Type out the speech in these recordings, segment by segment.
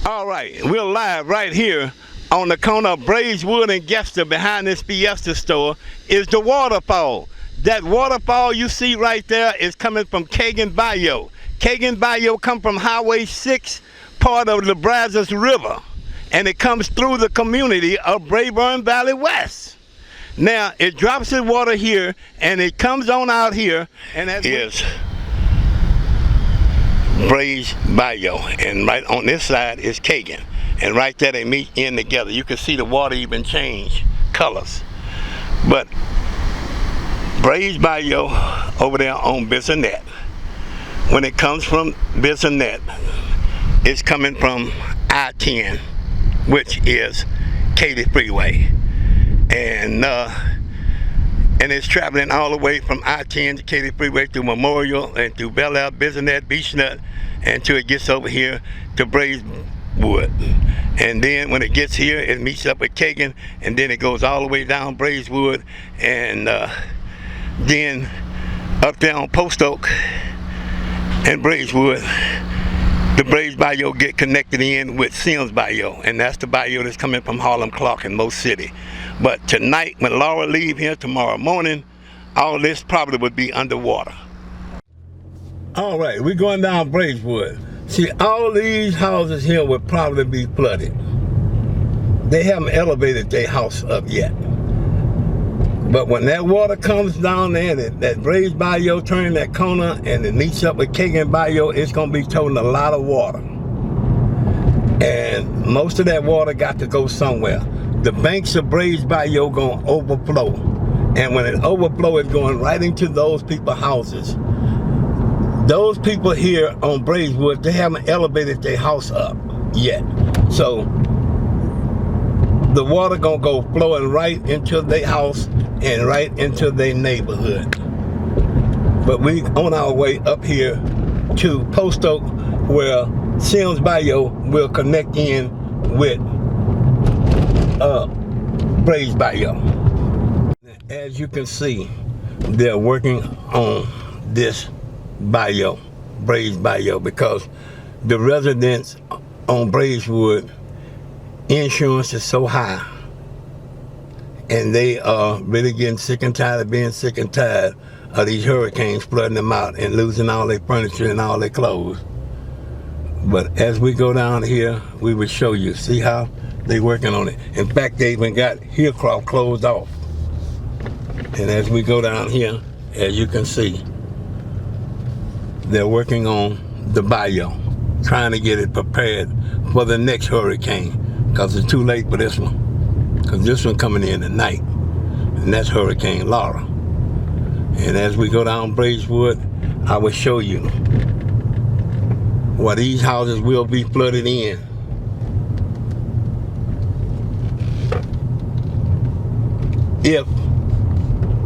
All right, we're live right here on the corner of Brays and Gester. Behind this Fiesta store is the waterfall. That waterfall you see right there is coming from Bayou. Bayou come from Highway 6, part of the Brazos River, and it comes through the community of Brayburn Valley West. Now, it drops its water here, and it comes on out here, and that is Brays Bayou, and right on this side is Kagan, and right there they meet in together. You can see the water even change colors. But Brays Bayou over there on Bissonnet, when it comes from Bissonnet, it's coming from I-10, which is Katy Freeway, and it's traveling all the way from I-10 to Katy Freeway through Memorial and through Bel Air, Bissonnet, Beechnut, until it gets over here to Brayswood. And then when it gets here, it meets up with Kagan, and then it goes all the way down Brayswood, and then up there on Post Oak and Brayswood, the Brays Bayou get connected in with Sims Bayou, and that's the bayou that's coming from Harlem, Clark, and Most City. But tonight, when Laura leave here tomorrow morning, all this probably would be underwater. All right, we're going down Brayswood. See, all these houses here would probably be flooded. They haven't elevated their house up yet. But when that water comes down there, that Brays Bayou turning that corner and it meets up with Kagan Bayou, it's going to be toting a lot of water. And most of that water got to go somewhere. The banks of Brays Bayou going to overflow. And when it overflow, it's going right into those people's houses. Those people here on Brayswood, they haven't elevated their house up yet. So the water gonna go flowing right into their house and right into their neighborhood. But we on our way up here to Post Oak, where Sims Bayou will connect in with Brays Bayou. As you can see, they're working on this bayou, Brays Bayou, because the residents on Brayswood, insurance is so high, and they are really getting sick and tired of being sick and tired of these hurricanes flooding them out and losing all their furniture and all their clothes. But as we go down here, we will show you. See how they working on it. In fact, they even got Hillcroft closed off. And as we go down here, as you can see, they're working on the bayou, trying to get it prepared for the next hurricane, because it's too late for this one, because this one coming in tonight, and that's Hurricane Laura. And as we go down Brayswood, I will show you what these houses will be flooded in. If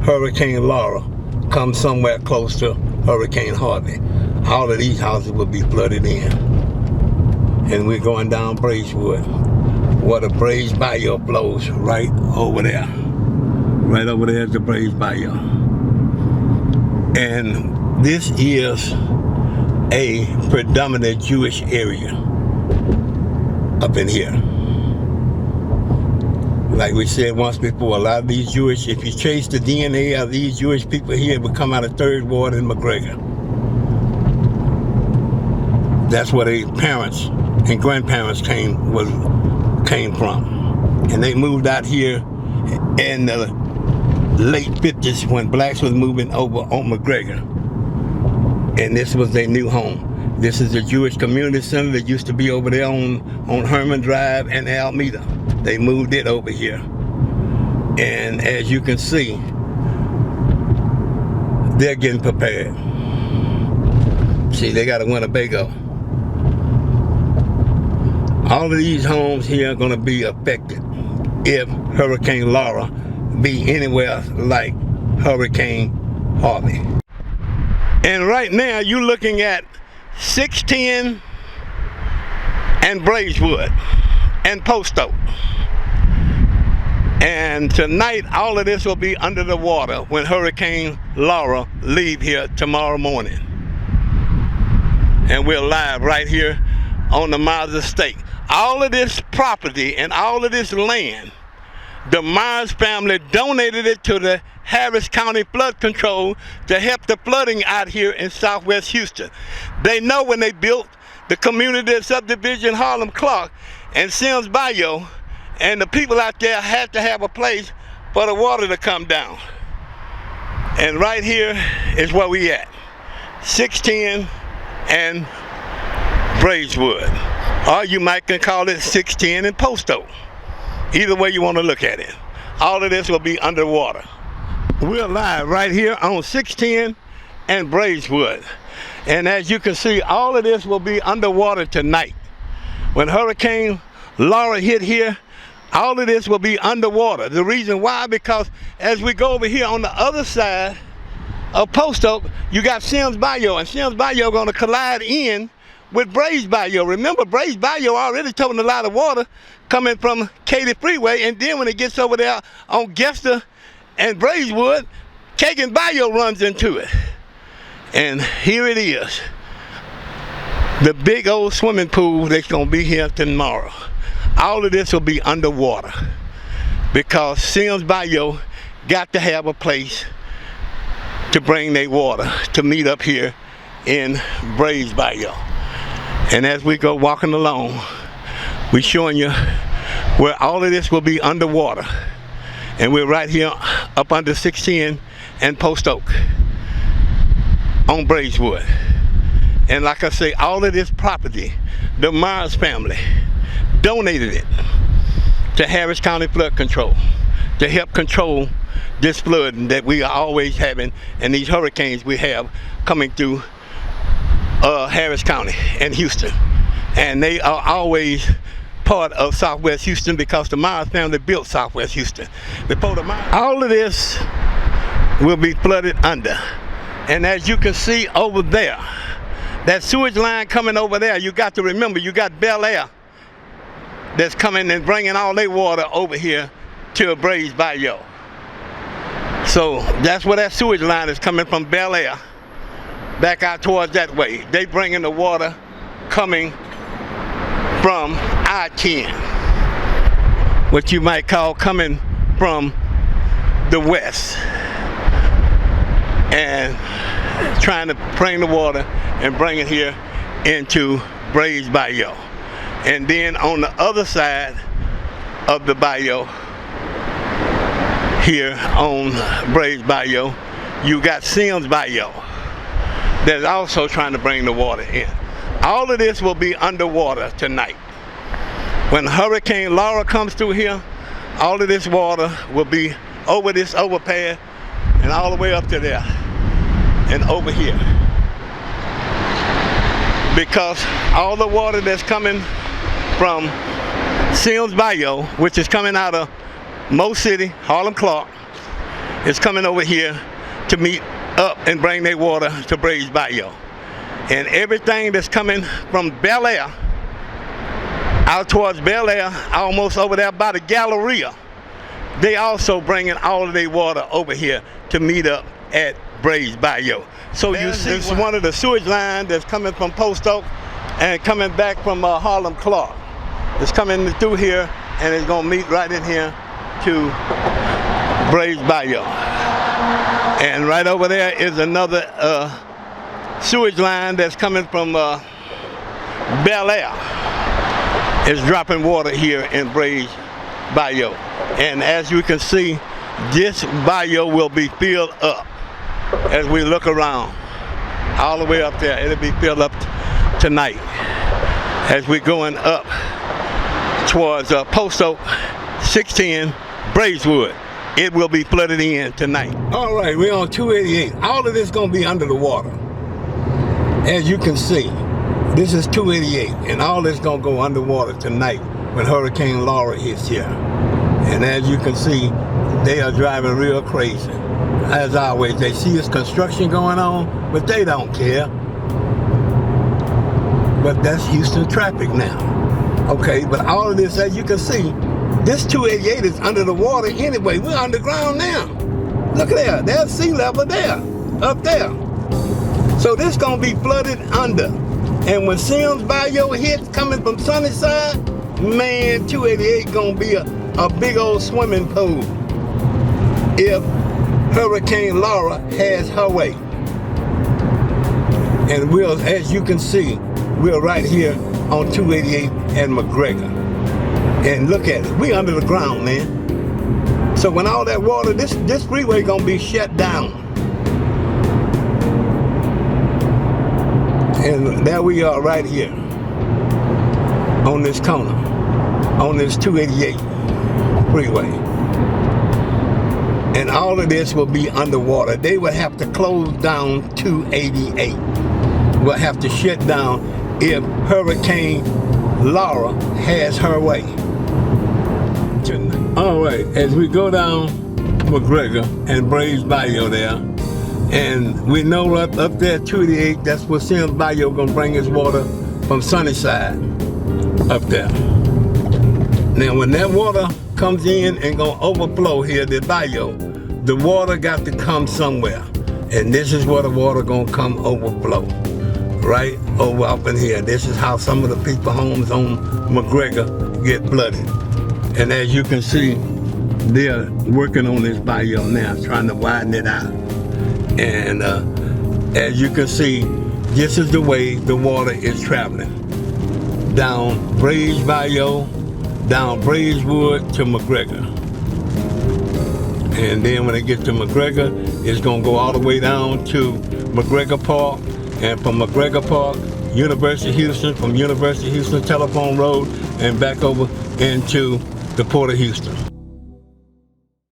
Hurricane Laura comes somewhere close to Hurricane Harvey, all of these houses will be flooded in. And we're going down Brayswood, where the Brays Bayou flows right over there. Right over there is the Brays Bayou. And this is a predominant Jewish area up in here. Like we said once before, a lot of these Jewish, if you trace the DNA of these Jewish people here, it would come out of 3rd Ward in McGregor. That's where their parents and grandparents came from. And they moved out here in the late 50s when blacks was moving over on McGregor. And this was their new home. This is the Jewish Community Center that used to be over there on Herman Drive and Alameda. They moved it over here. And as you can see, they're getting prepared. See, they got a Winnebago. All of these homes here are going to be affected if Hurricane Laura be anywhere like Hurricane Harvey. And right now you're looking at 610 and Brayswood and Post Oak. And tonight all of this will be under the water when Hurricane Laura leave here tomorrow morning. And we're live right here on the Mazda Estate. all of this property and all of this land, the Myers family donated it to the Harris County Flood Control to help the flooding out here in Southwest Houston. They know when they built the community subdivision Harlem Clark and Sims Bayou, and the people out there had to have a place for the water to come down. And right here is where we at, 610 and Brayswood, or you might can call it 610 and Post Oak. Either way you want to look at it. All of this will be underwater. We're live right here on 610 and Brayswood. And as you can see, all of this will be underwater tonight. When Hurricane Laura hit here, all of this will be underwater. The reason why, because as we go over here on the other side of Post Oak, you got Sims Bayou, and Sims Bayou going to collide in with Brays Bayou. Remember, Brays Bayou already toting a lot of water coming from Katy Freeway, and then when it gets over there on Gester and Brayswood, Kagan Bayou runs into it. And here it is, the big old swimming pool that's going to be here tomorrow. All of this will be underwater because Sims Bayou got to have a place to bring their water to meet up here in Brays Bayou. And as we go walking along, we're showing you where all of this will be underwater. And we're right here up under 610 and Post Oak on Brayswood. And like I say, all of this property, the Myers family donated it to Harris County Flood Control to help control this flooding that we are always having and these hurricanes we have coming through Harris County and Houston. And they are always part of Southwest Houston because the Myers family built Southwest Houston. Before the Myers, all of this will be flooded under. And as you can see over there, that sewage line coming over there, you got to remember, you got Bel Air that's coming and bringing all their water over here to Brays Bayou. So that's where that sewage line is coming from, Bel Air, back out towards that way. They bringing the water coming from I-10, what you might call coming from the west, and trying to bring the water and bring it here into Brays Bayou. And then on the other side of the bayou, here on Brays Bayou, you got Sims Bayou that's also trying to bring the water in. All of this will be underwater tonight. When Hurricane Laura comes through here, all of this water will be over this overpass and all the way up to there and over here. Because all the water that's coming from Sims Bayou, which is coming out of Mo City, Harlem Clark, is coming over here to meet up and bring their water to Brays Bayou. And everything that's coming from Bel Air, out towards Bel Air, almost over there by the Galleria, they also bringing all of their water over here to meet up at Brays Bayou. So you see, this is one of the sewage lines that's coming from Post Oak and coming back from Harlem Clark. It's coming through here and it's going to meet right in here to Brays Bayou. And right over there is another sewage line that's coming from Bel Air. It's dropping water here in Brays Bayou. And as you can see, this bayou will be filled up as we look around all the way up there. It'll be filled up tonight as we're going up towards Post Oak, 610 Brayswood. It will be flooded in tonight. All right, we're on 288. All of this gonna be under the water. As you can see, this is 288, and all this gonna go underwater tonight when Hurricane Laura hits here. And as you can see, they are driving real crazy. As always, they see this construction going on, but they don't care. But that's Houston traffic now. Okay, but all of this, as you can see, this 288 is under the water anyway. We're underground now. Look at there, there's sea level there, up there. So this gonna be flooded under. And when Sims Bayou hits coming from Sunnyside, Man, 288 gonna be a big old swimming pool if Hurricane Laura has her way. And we'll, as you can see, we're right here on 288 and McGregor. And look at it, we under the ground, man. So when all that water, this freeway gonna be shut down. And there we are right here on this corner, on this 288 freeway. And all of this will be underwater. They will have to close down 288. Will have to shut down if Hurricane Laura has her way. All right, as we go down McGregor and Brays Bayou there, and we know up there 288, that's where Sims Bayou gonna bring his water from Sunnyside up there. Now when that water comes in and gonna overflow here, the bayou, the water got to come somewhere. And this is where the water gonna come overflow. Right over up in here. This is how some of the people homes on McGregor get flooded. And as you can see, they're working on this bayou now, trying to widen it out. And as you can see, this is the way the water is traveling. Down Brays Bayou, down Brayswood to McGregor. And then when it gets to McGregor, it's gonna go all the way down to McGregor Park, and from McGregor Park, University of Houston, from University of Houston, Telephone Road, and back over into the Port of Houston.